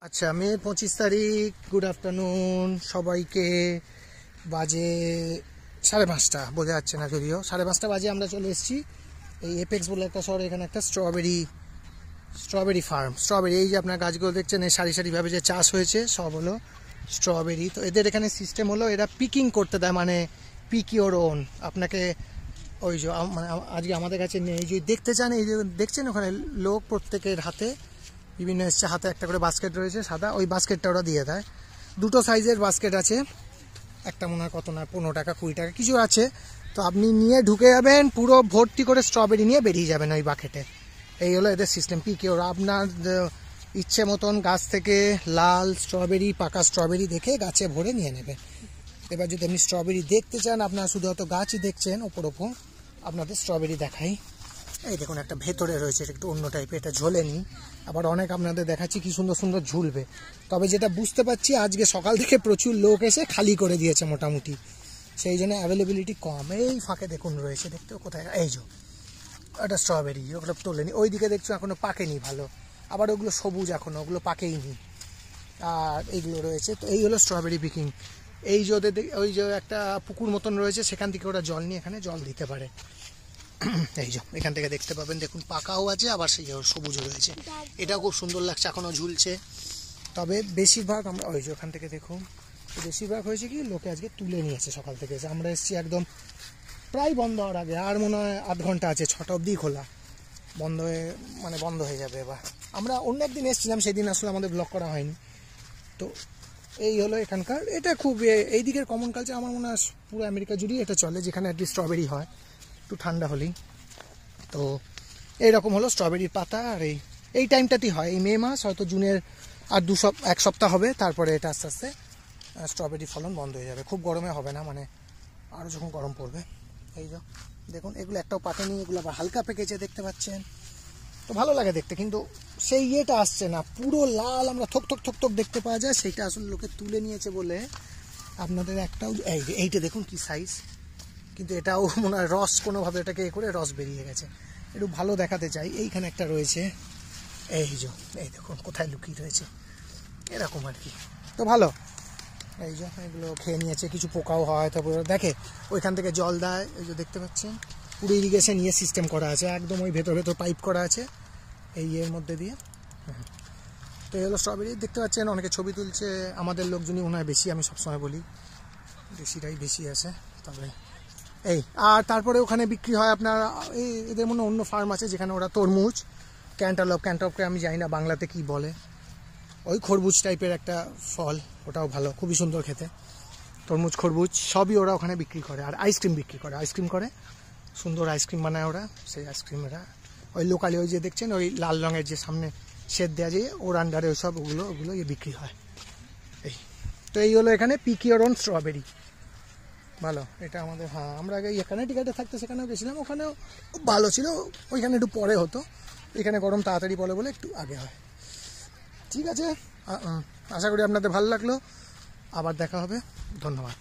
আচ্ছা, মে 25 তারিখ। Good afternoon সবাইকে। বাজে 5:30, বোঝা যাচ্ছে না যদিও 5:30 বাজে। আমরা চলে এসেছি এই এপেক্স বলে একটা শহরে। এখানে একটা স্ট্রবেরি ফার্ম। স্ট্রবেরি, এই যে আপনার গাছগুলো দেখছেন, এই সারি সারিভাবে যে চাষ হয়েছে সব হলো স্ট্রবেরি। তো এদের এখানে সিস্টেম হলো এরা পিকিং করতে দেয়, মানে পিক ইওর ওন। আপনাকে ওই যে মানে আজকে আমাদের কাছে নেই, যদি দেখতে চান এই যে দেখছেন ওখানে লোক প্রত্যেকের হাতে বিভিন্ন এসছে, হাতে একটা করে বাস্কেট রয়েছে সাদা, ওই বাস্কেটটা ওরা দিয়ে দেয়। দুটো সাইজের বাস্কেট আছে, একটা মনে হয় কত না 15 টাকা 20 টাকা কিছু আছে। তো আপনি নিয়ে ঢুকে যাবেন, পুরো ভর্তি করে স্ট্রবেরি নিয়ে বেরিয়ে যাবেন ওই বাকেটে। এই হলো এদের সিস্টেম। পিকে ওরা আপনার ইচ্ছে মতন গাছ থেকে লাল স্ট্রবেরি, পাকা স্ট্রবেরি দেখে গাছে ভরে নিয়ে নেবে। এবার যদি আপনি স্ট্রবেরি দেখতে চান, আপনারা শুধু হয়তো গাছই দেখছেন ওপর আপনাদের স্ট্রবেরি দেখাই। এই দেখুন একটা ভেতরে রয়েছে, এটা একটু অন্য টাইপের, এটা ঝোলেনি। আবার অনেক আপনাদের দেখাচ্ছি কি সুন্দর সুন্দর ঝুলবে। তবে যেটা বুঝতে পারছি, আজকে সকাল থেকে প্রচুর লোক এসে খালি করে দিয়েছে মোটামুটি, সেই জন্য অ্যাভেলেবিলিটি কম। এই ফাঁকে দেখুন রয়েছে, দেখতে কোথায়, এই যে একটা স্ট্রবেরি, ওগুলো তোলেনি। ওই দিকে দেখছো এখনো পাকেনি ভালো, আবার ওগুলো সবুজ এখনো, ওগুলো পাকেইনি। আর এইগুলো রয়েছে। তো এই হলো স্ট্রবেরি পিকিং। এই যে ওদের ওই যে একটা পুকুর মতন রয়েছে, সেখান থেকে ওরা জল নিয়ে এখানে জল দিতে পারে। এই যে এখান থেকে দেখতে পাবেন, দেখুন পাকাও আছে আবার সেই সবুজও রয়েছে। এটাও খুব সুন্দর লাগছে, এখনও ঝুলছে। তবে বেশিরভাগ আমরা ওই যে ওখান থেকে দেখুন, বেশিরভাগ হয়েছে কি লোকে আজকে তুলে নিয়েছে সকাল থেকে। আমরা এসেছি একদম প্রায় বন্ধ হওয়ার আগে, আর মনে হয় আধ ঘন্টা আছে, 6টা অবধি খোলা। বন্ধ হয়ে যাবে এবার। আমরা অন্য একদিন এসেছিলাম, সেদিন আসলে আমাদের ব্লগ করা হয়নি। তো এই হলো এখানকার, এটা খুব এই দিকের কমন কালচার। আমার মনে হয় পুরো আমেরিকা জুড়েই এটা চলে, যেখানে অ্যাটলিস্ট স্ট্রবেরি হয় একটু ঠান্ডা হলেই। তো এইরকম হলো স্ট্রবেরির পাতা। আর এই টাইমটাতেই হয়, এই মে মাস, হয়তো জুনের আর এক সপ্তাহ হবে, তারপরে এটা আস্তে আস্তে স্ট্রবেরি ফলন বন্ধ হয়ে যাবে। খুব গরমে হবে না, মানে আরও যখন গরম পড়বে। এই যে দেখুন, এগুলো একটাও পাকেনি, এগুলো আবার হালকা পেকেছে দেখতে পাচ্ছেন। তো ভালো লাগে দেখতে, কিন্তু সেই ইয়েটা আসছে না, পুরো লাল আমরা থক থক থক থক দেখতে পাওয়া যায়। সেইটা আসলে লোকে তুলে নিয়েছে বলে আপনাদের একটাও এইটা দেখুন কি সাইজ, কিন্তু এটাও মনে হয় রস কোনোভাবে এটাকে এ করে রস বেরিয়ে গেছে। একটু ভালো দেখাতে চাই। এইখানে একটা রয়েছে, এই যে এই দেখুন কোথায় লুকিয়ে রয়েছে, এরকম আর কি। তো ভালো, এই যে এগুলো খেয়ে নিয়েছে, কিছু পোকাও হয়। তারপর দেখে ওইখান থেকে জল দেয়, এই যে দেখতে পাচ্ছেন পুরো ইরিগেশন ইয়ে সিস্টেম করা আছে, একদম ওই ভেতর ভেতর পাইপ করা আছে এই ইয়ের মধ্যে দিয়ে। তো এই হলো স্ট্রবেরি, দেখতে পাচ্ছেন অনেকে ছবি তুলছে। আমাদের লোকজনই মনে হয় বেশি, আমি সবসময় বলি দেশিরাই বেশি আছে। তবে এই আর তারপরে ওখানে বিক্রি হয় আপনার এদের মনে অন্য ফার্ম আছে যেখানে ওরা তরমুজ, ক্যান্টালপকে আমি জানি না বাংলাতে কি বলে, ওই খরবুজ টাইপের একটা ফল, ওটাও ভালো, খুবই সুন্দর খেতে। তরমুজ, খরবুজ সবই ওরা ওখানে বিক্রি করে। আর আইসক্রিম বিক্রি করে, আইসক্রিম করে, সুন্দর আইসক্রিম বানায় ওরা। সেই আইসক্রিম এরা ওই লোকালি, ওই যে দেখছেন ওই লাল রঙের যে সামনে শেড দেওয়া যায়, ওর আন্ডারে ওই সব ওগুলো বিক্রি হয়। এই তো এই হলো এখানে পিক ইওর ওন স্ট্রবেরি। ভালো এটা আমাদের। হ্যাঁ, আমরা আগে এখানে টিকাটে থাকতে সেখানেও গেছিলাম, ওখানেও ভালো ছিল। ওইখানে একটু পরে হতো, এখানে গরম তাড়াতাড়ি বলে একটু আগে হয়। ঠিক আছে, আশা করি আপনাদের ভালো লাগলো। আবার দেখা হবে, ধন্যবাদ।